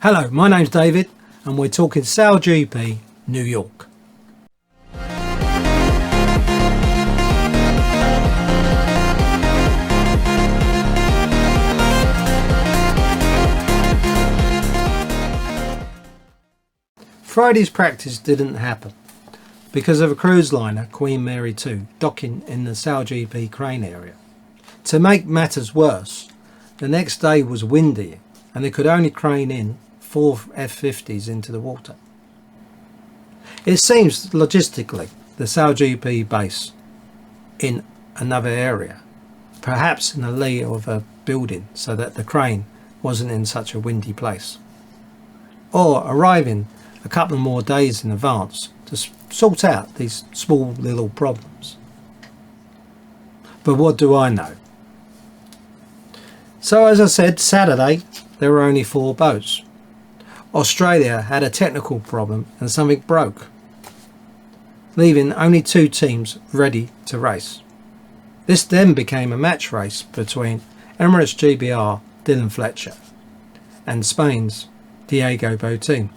Hello, my name's David and we're talking SailGP New York. Friday's practice didn't happen because of a cruise liner, Queen Mary 2, docking in the SailGP crane area. To make matters worse, the next day was windy and they could only crane in 4 F-50s into the water. It seems logistically the SailGP base in another area, perhaps in the lee of a building so that the crane wasn't in such a windy place, or arriving a couple more days in advance to sort out these small little problems. But what do I know? So as I said, Saturday there were only 4 boats. Australia had a technical problem and something broke, leaving only 2 teams ready to race. This then became a match race between Emirates GBR Dylan Fletcher and Spain's Diego Bruty.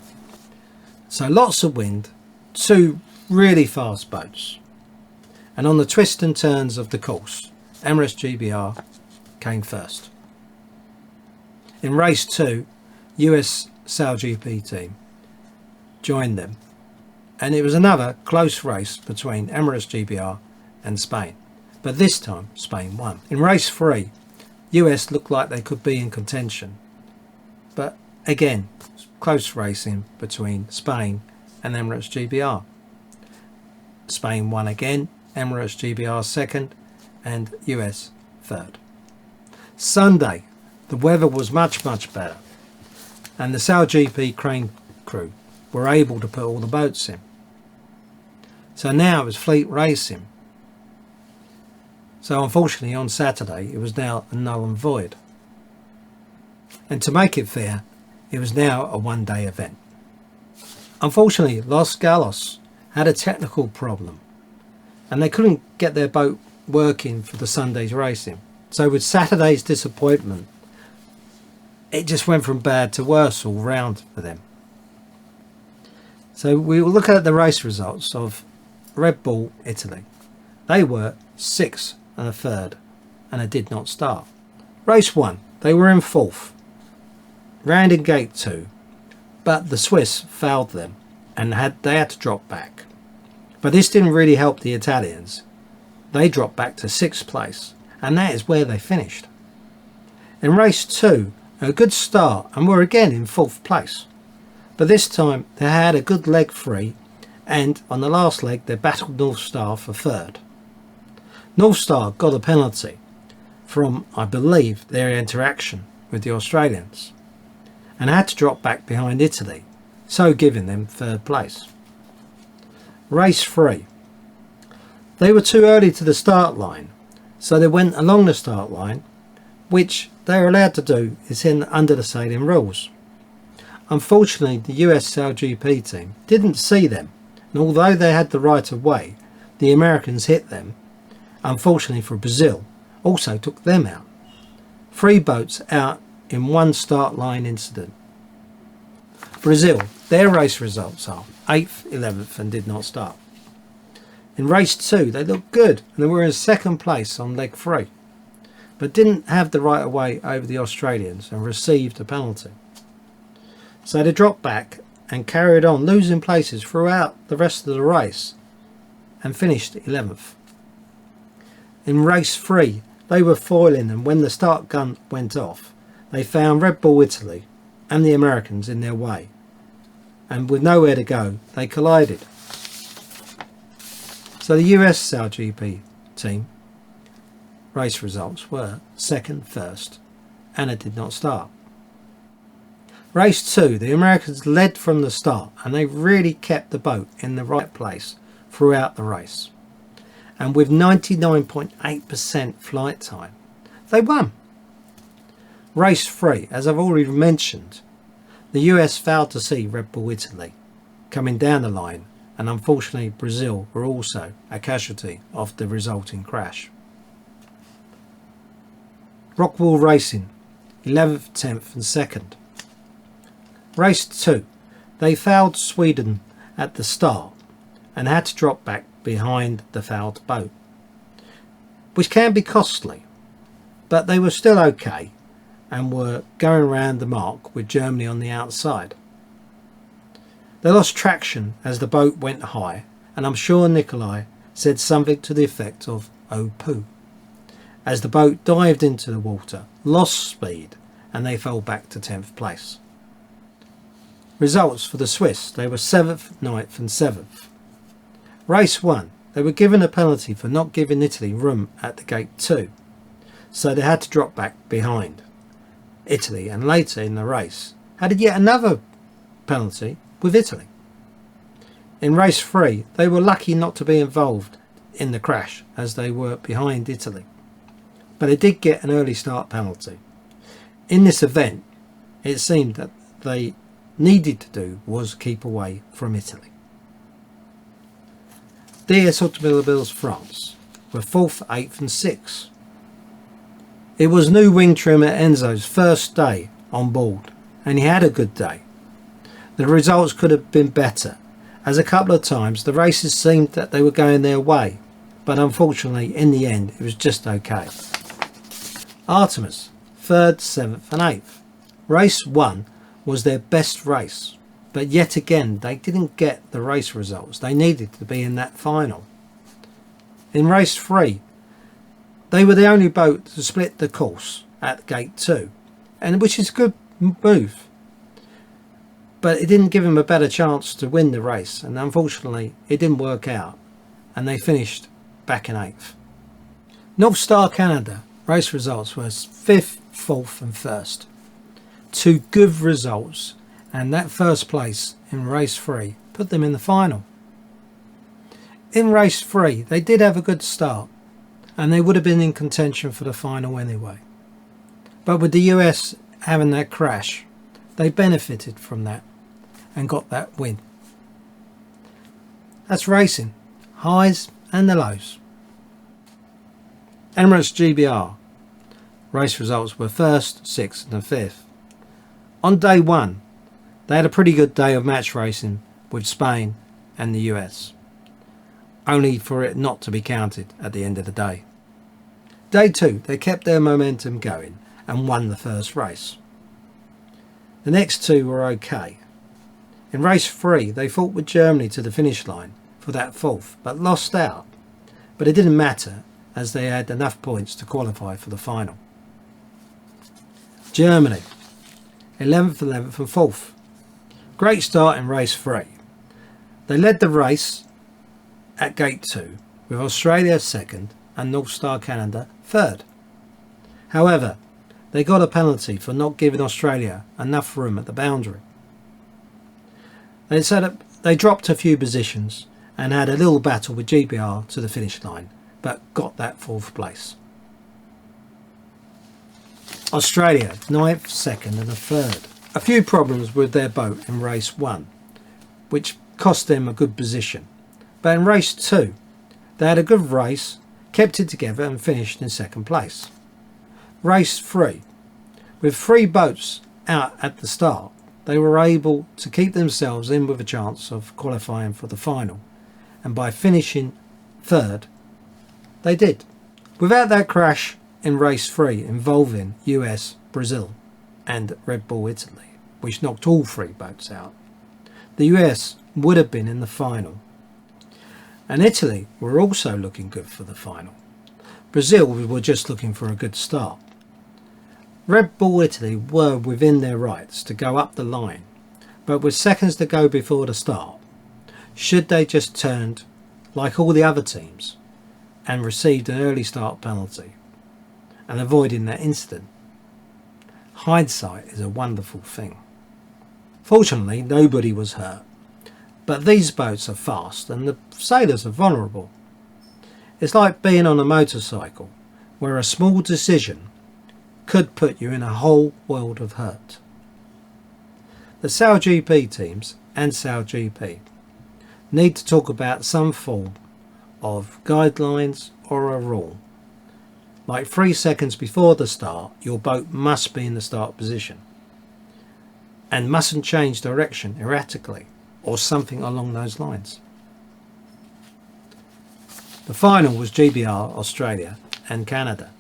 So lots of wind, 2 really fast boats, and on the twists and turns of the course, Emirates GBR came first. In race 2, US SailGP team joined them, and it was another close race between Emirates GBR and Spain, but this time Spain won. In race 3, US looked like they could be in contention, but again close racing between Spain and Emirates GBR. Spain won again, Emirates GBR second and US third. Sunday the weather was much better, and the SailGP crane crew were able to put all the boats in. So now it was fleet racing. So unfortunately on Saturday it was now a null and void. And to make it fair, it was now a one-day event. Unfortunately, Los Galos had a technical problem and they couldn't get their boat working for the Sunday's racing. So with Saturday's disappointment, it just went from bad to worse all round for them. So we will look at the race results of Red Bull Italy. They were 6 1/3 and it did not start. Race 1, they were in 4th, round in gate 2, but the Swiss fouled them and they had to drop back. But this didn't really help the Italians. They dropped back to 6th place and that is where they finished. In race 2, a good start and were again in 4th place, but this time they had a good leg free, and on the last leg they battled North Star for 3rd. North Star got a penalty from, I believe, their interaction with the Australians and had to drop back behind Italy, so giving them 3rd place. Race 3, they were too early to the start line, so they went along the start line, which they are allowed to do is under the sailing rules. Unfortunately, the US SailGP team didn't see them, and although they had the right of way, the Americans hit them. Unfortunately for Brazil, also took them out. 3 boats out in one start line incident. Brazil, their race results are 8th, 11th and did not start. In race 2 they looked good and they were in 2nd place on leg 3. But didn't have the right of way over the Australians and received a penalty. So they dropped back and carried on losing places throughout the rest of the race and finished 11th. In race 3 they were foiling, and when the start gun went off they found Red Bull Italy and the Americans in their way, and with nowhere to go they collided. So the US SailGP team race results were 2nd, 1st and it did not start. Race 2, the Americans led from the start and they really kept the boat in the right place throughout the race, and with 99.8% flight time they won. Race 3, as I've already mentioned, the US failed to see Red Bull Italy coming down the line, and unfortunately Brazil were also a casualty of the resulting crash. Rockwall Racing, 11th, 10th and 2nd. Race 2. They fouled Sweden at the start and had to drop back behind the fouled boat, which can be costly, but they were still okay and were going around the mark with Germany on the outside. They lost traction as the boat went high, and I'm sure Nikolai said something to the effect of "oh poo," as the boat dived into the water, lost speed, and they fell back to 10th place. Results for the Swiss: they were 7th, 9th and 7th. Race 1. They were given a penalty for not giving Italy room at the gate 2, so they had to drop back behind Italy, and later in the race had yet another penalty with Italy. In race 3, they were lucky not to be involved in the crash as they were behind Italy, but they did get an early start penalty. In this event, it seemed that they needed to do was keep away from Italy. DS Automobiles France were 4th, 8th and 6th. It was new wing trim at Enzo's first day on board, and he had a good day. The results could have been better, as a couple of times the races seemed that they were going their way, but unfortunately in the end it was just okay. Artemis, 3rd, 7th and 8th. Race 1 was their best race, but yet again they didn't get the race results they needed to be in that final. In race 3, they were the only boat to split the course at gate 2, and which is a good move, but it didn't give them a better chance to win the race, and unfortunately it didn't work out and they finished back in 8th. North Star Canada race results were 5th, 4th and 1st. Two good results, and that first place in race 3 put them in the final. In race 3 they did have a good start and they would have been in contention for the final anyway, but with the US having that crash they benefited from that and got that win. That's racing, highs and the lows. Emirates GBR race results were 1st, 6th and 5th. On day 1 they had a pretty good day of match racing with Spain and the US, only for it not to be counted at the end of the day. Day 2 they kept their momentum going and won the first race. The next two were okay. In race 3 they fought with Germany to the finish line for that 4th, but lost out, but it didn't matter as they had enough points to qualify for the final. Germany, 11th, 11th and 4th. Great start in race 3. They led the race at gate 2 with Australia 2nd and North Star Canada 3rd. However, they got a penalty for not giving Australia enough room at the boundary. They dropped a few positions and had a little battle with GBR to the finish line, but got that 4th place. Australia, 9th, 2nd and 3rd. A few problems with their boat in race 1, which cost them a good position. But in race 2, they had a good race, kept it together and finished in 2nd place. Race 3, with 3 boats out at the start, they were able to keep themselves in with a chance of qualifying for the final, and by finishing 3rd, they did. Without that crash in race 3 involving US, Brazil and Red Bull Italy, which knocked all 3 boats out, the US would have been in the final. And Italy were also looking good for the final. Brazil were just looking for a good start. Red Bull Italy were within their rights to go up the line, but with seconds to go before the start, should they just turned like all the other teams and received an early start penalty and avoiding that incident. Hindsight is a wonderful thing. Fortunately, nobody was hurt, but these boats are fast and the sailors are vulnerable. It's like being on a motorcycle where a small decision could put you in a whole world of hurt. The SailGP teams and SailGP need to talk about some form of guidelines or a rule. Like 3 seconds before the start, your boat must be in the start position. and mustn't change direction erratically or something along those lines. The final was GBR Australia and Canada.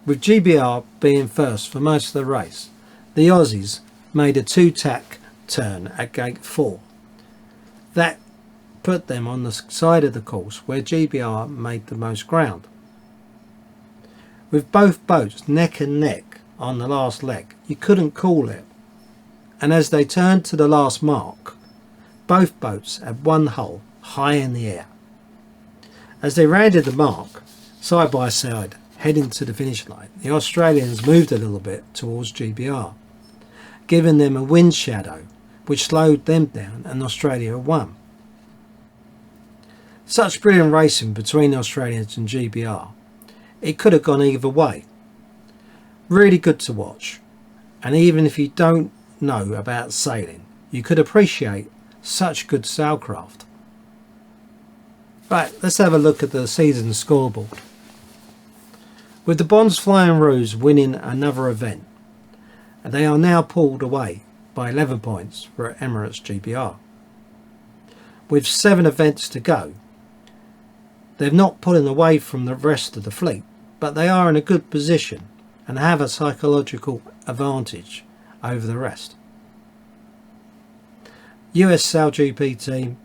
With GBR being first for most of the race, the Aussies made a 2-tack turn at gate 4. That put them on the side of the course where GBR made the most ground. With both boats neck and neck on the last leg, you couldn't call it, and as they turned to the last mark, both boats had one hull high in the air. As they rounded the mark, side by side, heading to the finish line, the Australians moved a little bit towards GBR, giving them a wind shadow which slowed them down, and Australia won. Such brilliant racing between the Australians and GBR. It could have gone either way. Really good to watch, and even if you don't know about sailing, you could appreciate such good sailcraft. Right, let's have a look at the season scoreboard. With the Bonds Flying Roos winning another event, and they are now pulled away by 11 points for Emirates GBR. With 7 events to go, they're not pulling away from the rest of the fleet, but they are in a good position and have a psychological advantage over the rest. US SailGP team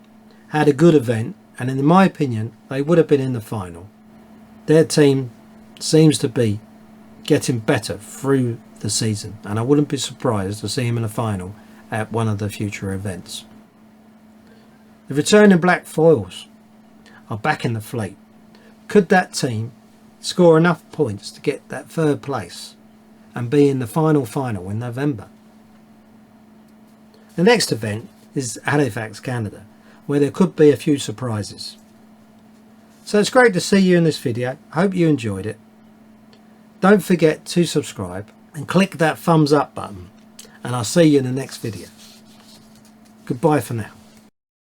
had a good event, and in my opinion they would have been in the final. Their team seems to be getting better through the season, and I wouldn't be surprised to see him in the final at one of the future events. The returning black foils are back in the fleet. Could that team score enough points to get that 3rd place and be in the final in November? The next event is Halifax, Canada, where there could be a few surprises. So it's great to see you in this video. I hope you enjoyed it. Don't forget to subscribe and click that thumbs up button, and I'll see you in the next video. Goodbye for now.